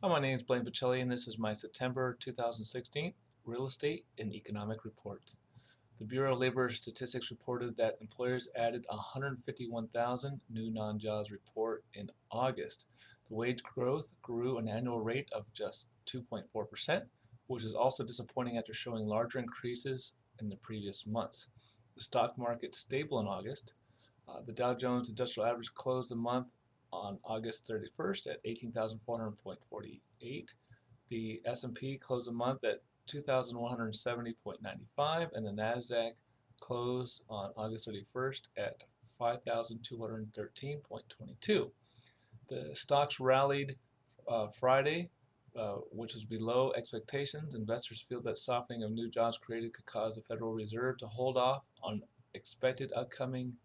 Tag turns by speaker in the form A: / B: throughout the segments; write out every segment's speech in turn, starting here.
A: Hi, my name is Blaine Pacelli, and this is my September 2016 Real Estate and Economic Report. The Bureau of Labor Statistics reported that employers added 151,000 new non-jobs report in August. The wage growth grew an annual rate of just 2.4%, which is also disappointing after showing larger increases in the previous months. The stock market stable in August. The Dow Jones Industrial Average closed the month on August 31st at 18,400.48. The S&P closed the month at 2,170.95, and the Nasdaq closed on August 31st at 5,213.22. The stocks rallied Friday, which was below expectations. Investors feel that softening of new jobs created could cause the Federal Reserve to hold off on expected upcoming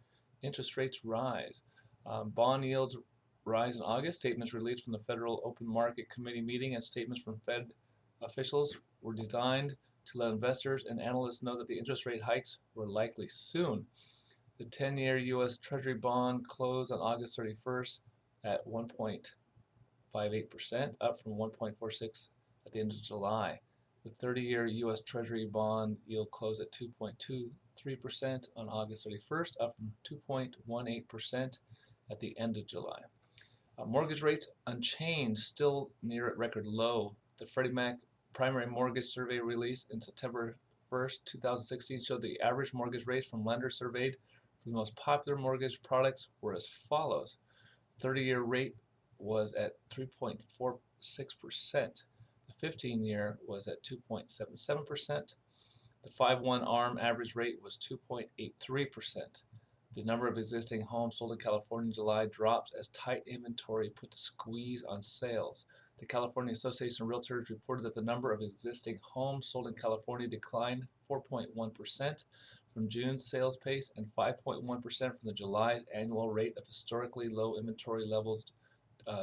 A: interest rates rise. Bond yields rise in August. Statements released from the Federal Open Market Committee meeting and statements from Fed officials were designed to let investors and analysts know that the interest rate hikes were likely soon. The 10-year U.S. Treasury bond closed on August 31st at 1.58%, up from 1.46 at the end of July. The 30-year U.S. Treasury bond yield closed at 2.23% on August 31st, up from 2.18% at the end of July. Mortgage rates unchanged, still near a record low. The Freddie Mac primary mortgage survey released in September 1st, 2016 showed the average mortgage rates from lenders surveyed for the most popular mortgage products were as follows. 30-year rate was at 3.46%. The 15-year was at 2.77%. The 5/1 ARM average rate was 2.83%. The number of existing homes sold in California in July drops as tight inventory put a squeeze on sales. The California Association of Realtors reported that the number of existing homes sold in California declined 4.1% from June's sales pace and 5.1% from the July's annual rate of historically low inventory levels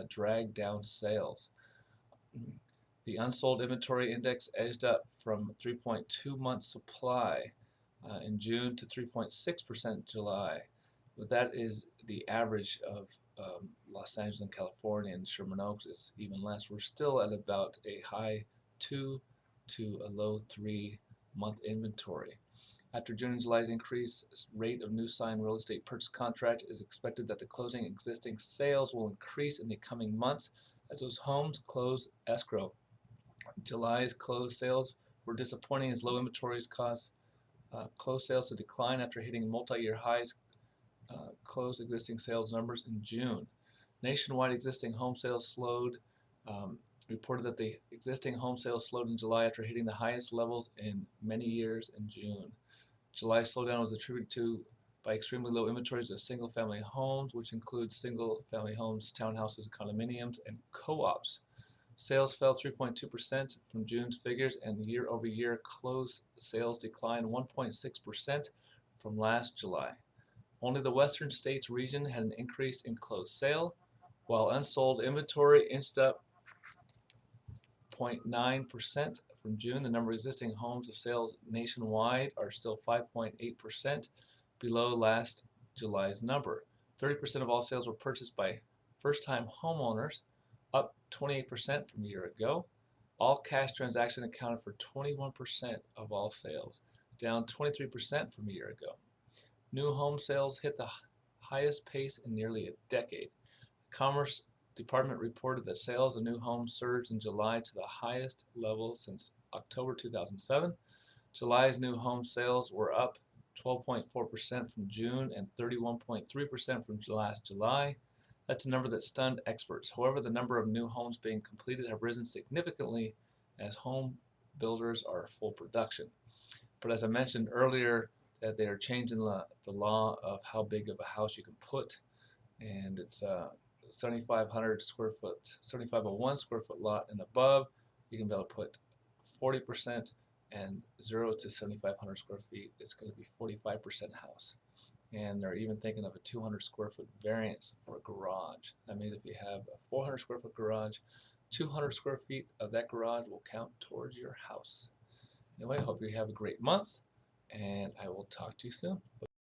A: dragged down sales. The unsold inventory index edged up from 3.2 months supply in June to 3.6% in July. But that is the average of Los Angeles and California, and Sherman Oaks is even less. We're still at about a high 2 to a low 3 month inventory. After June and July's increased rate of new signed real estate purchase contract, it is expected that the closing existing sales will increase in the coming months as those homes close escrow. July's closed sales were disappointing as low inventories caused closed sales to decline after hitting multi-year highs. Closed existing sales numbers in June. Nationwide existing home sales slowed. Reported that the existing home sales slowed in July after hitting the highest levels in many years in June. July's slowdown was attributed to by extremely low inventories of single-family homes, which includes single-family homes, townhouses, condominiums, and co-ops. Sales fell 3.2% from June's figures, and year-over-year closed sales declined 1.6% from last July. Only the Western States region had an increase in closed sale, while unsold inventory inched up 0.9% from June. The number of existing homes of sales nationwide are still 5.8% below last July's number. 30% of all sales were purchased by first-time homeowners, up 28% from a year ago. All cash transactions accounted for 21% of all sales, down 23% from a year ago. New home sales hit the highest pace in nearly a decade. The Commerce Department reported that sales of new homes surged in July to the highest level since October 2007. July's new home sales were up 12.4% from June and 31.3% from last July. That's a number that stunned experts. However, the number of new homes being completed have risen significantly as home builders are full production. But as I mentioned earlier, that they are changing the law of how big of a house you can put, and it's 7,500 square foot, 7,501 square foot lot and above, you can be able to put 40%, and 0 to 7,500 square feet, it's going to be 45% house. And they're even thinking of a 200 square foot variance for a garage. That means if you have a 400 square foot garage, 200 square feet of that garage will count towards your hope. Anyway, I hope you have a great month, and I will talk to you soon.